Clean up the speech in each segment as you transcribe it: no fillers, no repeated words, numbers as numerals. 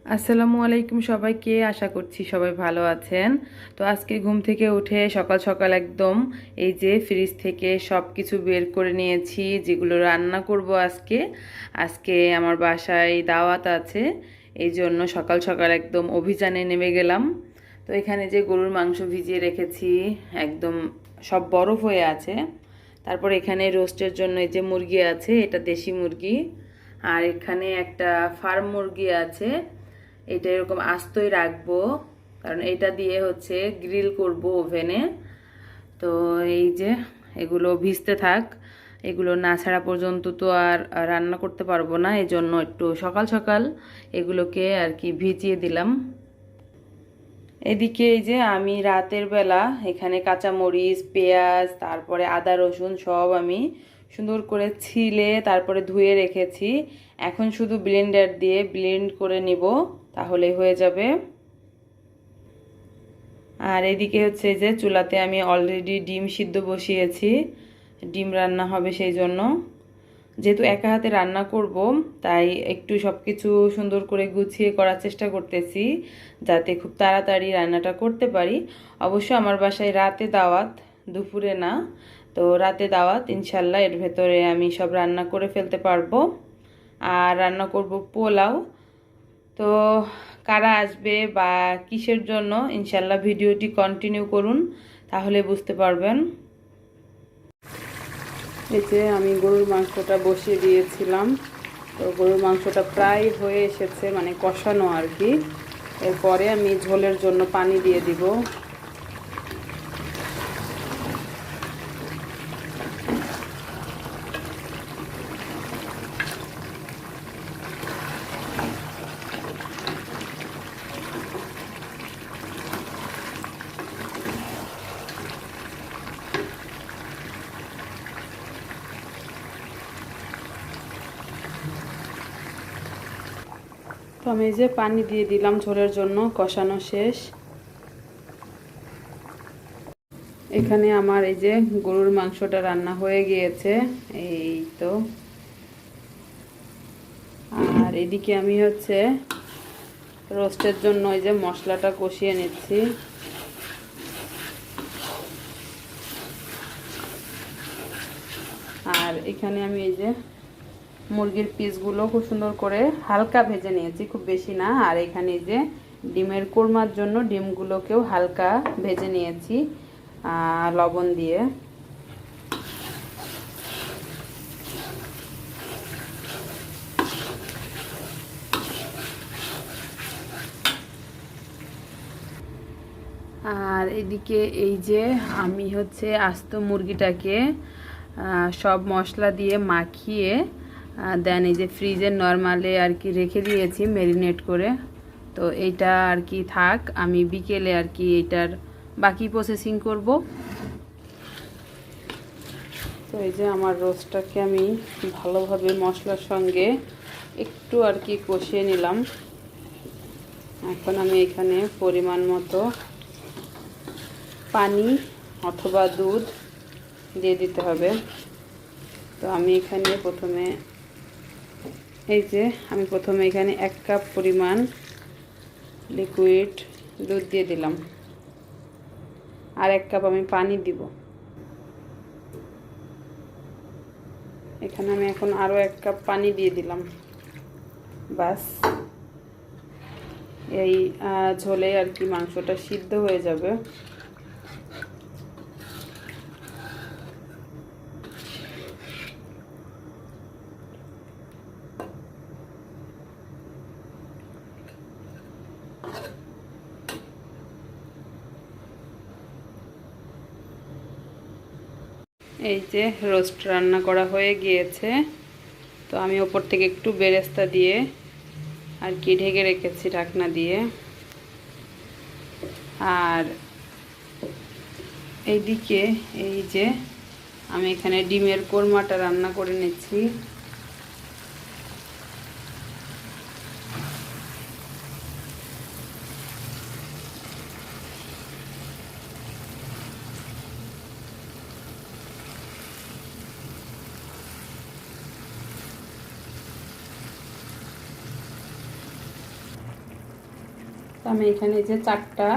আসসালামু আলাইকুম সবাইকে, আশা করছি সবাই ভালো আছেন। তো আজকে ঘুম থেকে উঠে সকাল সকাল একদম এই যে ফ্রিজ থেকে সব কিছু বের করে নিয়েছি, যেগুলো রান্না করব আজকে। আজকে আমার বাসায় দাওয়াত আছে, এই জন্য সকাল সকাল একদম অভিযানে নেমে গেলাম। তো এখানে যে গরুর মাংস ভিজিয়ে রেখেছি, একদম সব বরফ হয়ে আছে। তারপর এখানে রোস্টের জন্য এই যে মুরগি আছে, এটা দেশি মুরগি। আর এখানে একটা ফার্ম মুরগি আছে, এটা এরকম আস্তই রাখবো, কারণ এটা দিয়ে হচ্ছে গ্রিল করব ওভেনে। তো এই যে এগুলো ভিজতে থাক, এগুলো না ছাড়া পর্যন্ত তো আর রান্না করতে পারবো না, এই জন্য একটু সকাল সকাল এগুলোকে আর কি ভিজিয়ে দিলাম। এদিকে এই যে আমি রাতের বেলা এখানে কাঁচামরিচ, পেঁয়াজ, তারপরে আদা রসুন সব আমি সুন্দর করে ছিলে তারপরে ধুয়ে রেখেছি। এখন শুধু ব্লেন্ডার দিয়ে ব্লেন্ড করে নিব, তাহলে হয়ে যাবে। আর এদিকে হচ্ছে যে চুলাতে আমি অলরেডি ডিম সিদ্ধ বসিয়েছি, ডিম রান্না হবে সেই জন্য। যেহেতু একা হাতে রান্না করব, তাই একটু সব কিছু সুন্দর করে গুছিয়ে করার চেষ্টা করতেছি, যাতে খুব তাড়াতাড়ি রান্নাটা করতে পারি। অবশ্য আমার বাসায় রাতে দাওয়াত, দুপুরে না। তো রাতে দাওয়াত, ইনশাল্লাহ এর ভেতরে আমি সব রান্না করে ফেলতে পারবো। আর রান্না করব পোলাও। তো কারা আসবে বা কিসের জন্য, ইনশাল্লাহ ভিডিওটি কন্টিনিউ করুন, তাহলে বুঝতে পারবেন। এই যে আমি গরুর মাংসটা বসিয়ে দিয়েছিলাম, তো গরুর মাংসটা প্রায় হয়ে এসেছে, মানে কষানো আর কি। এরপরে আমি ঝোলের জন্য পানি দিয়ে দিব। তো আমি এই যে পানি দিয়ে দিলাম ঝোলের জন্য, কষানো শেষ। এখানে আমার এই যে গরুর মাংসটা রান্না হয়ে গিয়েছে, এই তো। আর এদিকে আমি হচ্ছে রোস্টের জন্য এই যে মশলাটা কষিয়ে নিচ্ছি। আর এখানে আমি এই যে মুরগির পিসগুলো খুব সুন্দর করে হালকা ভেজে নিয়েছি, খুব বেশি না। আর এখানে এই যে ডিমের কোরমার জন্য ডিমগুলোকেও হালকা ভেজে নিয়েছি লবণ দিয়ে। আর এদিকে এই যে আমি হচ্ছে আস্ত মুরগিটাকে সব মশলা দিয়ে মাখিয়ে দেন এই যে ফ্রিজে নর্মালে আর কি রেখে দিয়েছি ম্যারিনেট করে। তো এইটা আর কি থাক, আমি বিকেলে আর কি এটার বাকি প্রসেসিং করব। তো এই যে আমার রোস্টটাকে আমি ভালোভাবে মশলার সঙ্গে একটু আর কি কষিয়ে নিলাম। এখন আমি এখানে পরিমাণ মতো পানি অথবা দুধ দিয়ে দিতে হবে। তো আমি এখানে প্রথমে এখানে 1 কাপ পরিমাণ লিকুইড দুধ দিয়ে দিলাম, আর 1 কাপ আমি পানি দিব। এখানে আমি এখন আরও 1 কাপ পানি দিয়ে দিলাম। বাস, এই ঝোলে আর কি মাংসটা সিদ্ধ হয়ে যাবে। এই যে রোস্ট রান্না করা হয়ে গিয়েছে। তো আমি ওপর থেকে একটু বেরেস্তা দিয়ে আর কি ঢেকে রেখেছি ঢাকনা দিয়ে। আর এইদিকে এই যে আমি এখানে ডিমের কোরমাটা রান্না করে নিচ্ছি। তো আমি এখানে যে 4টা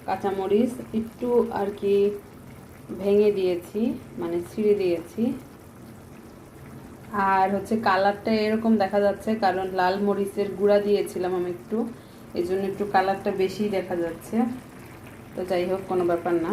কাঁচামরিচ একটু আর কি ভেঙে দিয়েছি, মানে ছিঁড়ে দিয়েছি। আর হচ্ছে কালারটা এরকম দেখা যাচ্ছে কারণ লাল মরিচের গুঁড়া দিয়েছিলাম আমি একটু, এই জন্য একটু কালারটা বেশি দেখা যাচ্ছে। তো যাই হোক, কোনো ব্যাপার না।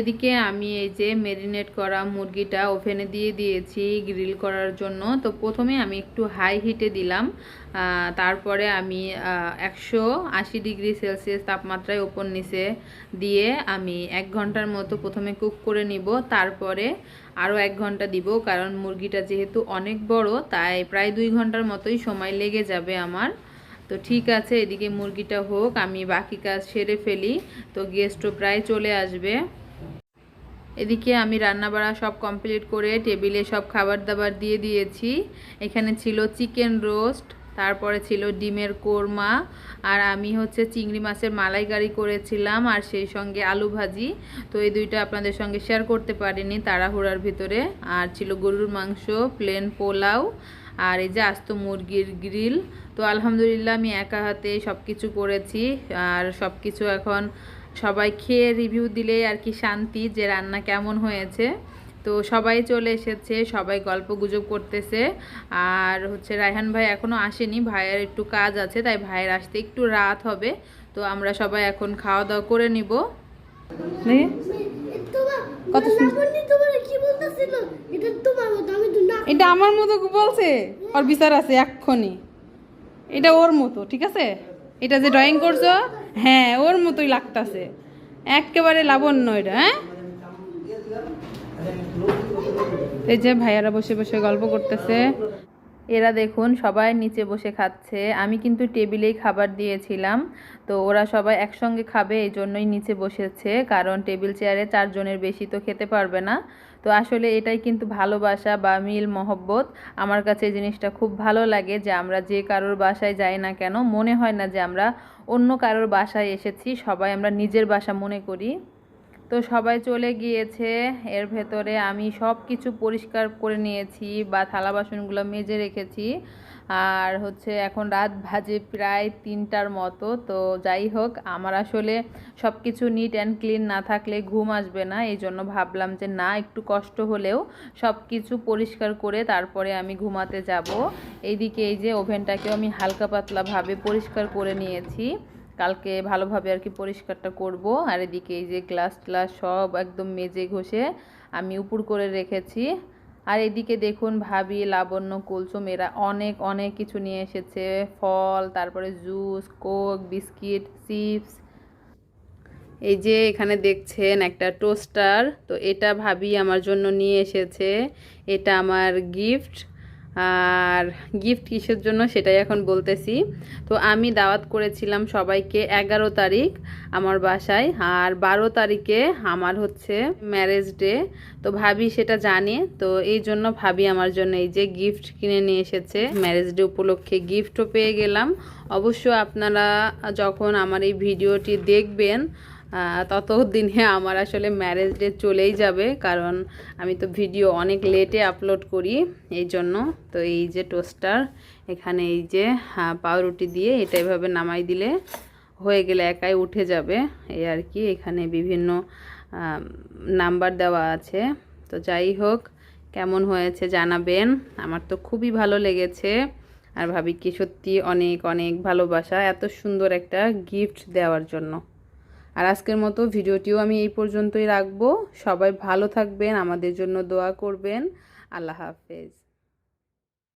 এদিকে আমি এই যে ম্যারিনেট করা মুরগিটা ওভেনে দিয়ে দিয়েছি গ্রিল করার জন্য। তো প্রথমে আমি একটু হাই হিটে দিলাম, তারপরে আমি 180°C তাপমাত্রায় ওপর নিচে দিয়ে আমি 1 ঘন্টার মতো প্রথমে কুক করে নিব। তারপরে আরও 1 ঘন্টা দিব, কারণ মুরগিটা যেহেতু অনেক বড় তাই প্রায় 2 ঘন্টার মতোই সময় লেগে যাবে আমার। তো ঠিক আছে, এদিকে মুরগিটা হোক, আমি বাকি কাজ সেরে ফেলি। তো গেস্টও প্রায় চলে আসবে। এদিকে আমি রান্নাবাড়া সব কমপ্লিট করে টেবিলে সব খাবার দাবার দিয়ে দিয়েছি। এখানে ছিল চিকেন রোস্ট, তারপরে ছিল ডিমের কোরমা, আর আমি হচ্ছে চিংড়ি মাছের মালাইকারি করেছিলাম, আর সেই সঙ্গে আলু ভাজি। তো এই দুইটা আপনাদের সঙ্গে শেয়ার করতে পারিনি তাড়াহুড়ার ভিতরে। আর ছিল গরুর মাংস, প্লেন পোলাও, আর এই যে আস্ত মুরগির গ্রিল। তো আলহামদুলিল্লাহ আমি একা হাতে সব কিছু করেছি, আর সব কিছু এখন সবাই খেয়ে রিভিউ দিলে আর কি শান্তি যে রান্না কেমন হয়েছে। তো সবাই চলে এসেছে, সবাই গল্প গুজব করতেছে। আর হচ্ছে রায়হান ভাই এখনও আসেনি, ভাইয়ের একটু কাজ আছে, তাই ভাইয়ের আসতে একটু রাত হবে। তো আমরা সবাই এখন খাওয়া দাওয়া করে নিব। কত এটা আমার মতো বলছে, ওর বিচার আছে এক্ষুনি। এটা ওর মতো, ঠিক আছে? এটা যে ড্রয়িং করছো, হ্যাঁ ওর মতোই লাগতাছে, একেবারে লাবণ্য এটা। হ্যাঁ, এই যে ভাইয়ারা বসে বসে গল্প করতেছে। এরা দেখুন সবাই নিচে বসে খাচ্ছে, আমি কিন্তু টেবিলেই খাবার দিয়েছিলাম। তো ওরা সবাই একসঙ্গে খাবে এই জন্যই নিচে বসেছে, কারণ টেবিল চেয়ারে 4 জনের বেশি তো খেতে পারবে না। তো আসলে এটাই কিন্তু ভালোবাসা বা মিল মহব্বত। আমার কাছে এই জিনিসটা খুব ভালো লাগে যে আমরা যে কারোর বাসায় যাই না কেন, মনে হয় না যে আমরা অন্য কারোর বাসায় এসেছি, সবাই আমরা নিজের বাসা মনে করি। তো সবাই চলে গিয়েছে, এর ভেতরে আমি সব কিছু পরিষ্কার করে নিয়েছি বা থালা বাসনগুলো মেজে রেখেছি। আর হচ্ছে এখন রাত বাজে প্রায় 3টার মতো। তো যাই হোক, আমার আসলে সব কিছু নিট অ্যান্ড ক্লিন না থাকলে ঘুম আসবে না, এই জন্য ভাবলাম যে না, একটু কষ্ট হলেও সব কিছু পরিষ্কার করে তারপরে আমি ঘুমাতে যাব। এইদিকে এই যে ওভেনটাকেও আমি হালকা পাতলাভাবে পরিষ্কার করে নিয়েছি, কালকে ভালোভাবে আর কি পরিষ্কারটা করব। আর এদিকে এই যে গ্লাস ট্লাস সব একদম মেজে ঘষে আমি উপর করে রেখেছি। আর এদিকে দেখুন ভাবি, লাবণ্য, কুলসুম এরা অনেক অনেক কিছু নিয়ে এসেছে, ফল, তারপরে জুস, কোক, বিস্কিট, চিপস। এই যে এখানে দেখছেন একটা টোস্টার, তো এটা ভাবি আমার জন্য নিয়ে এসেছে, এটা আমার গিফট। আর গিফট কিসের জন্য সেটাই এখন বলতেছি। তো আমি দাওয়াত করেছিলাম সবাইকে 11 তারিখ আমার বাসায়, আর 12 তারিখে আমার হচ্ছে ম্যারেজ ডে। তো ভাবি সেটা জানে, তো এই জন্য ভাবি আমার জন্য এই যে গিফট কিনে নিয়ে এসেছে। ম্যারেজ ডে উপলক্ষে গিফটও পেয়ে গেলাম। অবশ্য আপনারা যখন আমার এই ভিডিওটি দেখবেন ততদিনে আমার আসলে ম্যারেজ ডে চলেই যাবে, কারণ আমি তো ভিডিও অনেক লেটে আপলোড করি এই জন্য। তো এই যে টোস্টার, এখানে এই যে পাউরুটি দিয়ে এটা এভাবে নামাই দিলে হয়ে গেলে একাই উঠে যাবে, এই আর কি। এখানে বিভিন্ন নাম্বার দেওয়া আছে। তো যাই হোক, কেমন হয়েছে জানাবেন, আমার তো খুবই ভালো লেগেছে। আর ভাবি কি সত্যি অনেক অনেক ভালোবাসা এত সুন্দর একটা গিফট দেওয়ার জন্য। আর আজকের মতো ভিডিওটিও আমি এই পর্যন্তই রাখবো। সবাই ভালো থাকবেন, আমাদের জন্য দোয়া করবেন। আল্লাহ হাফেজ।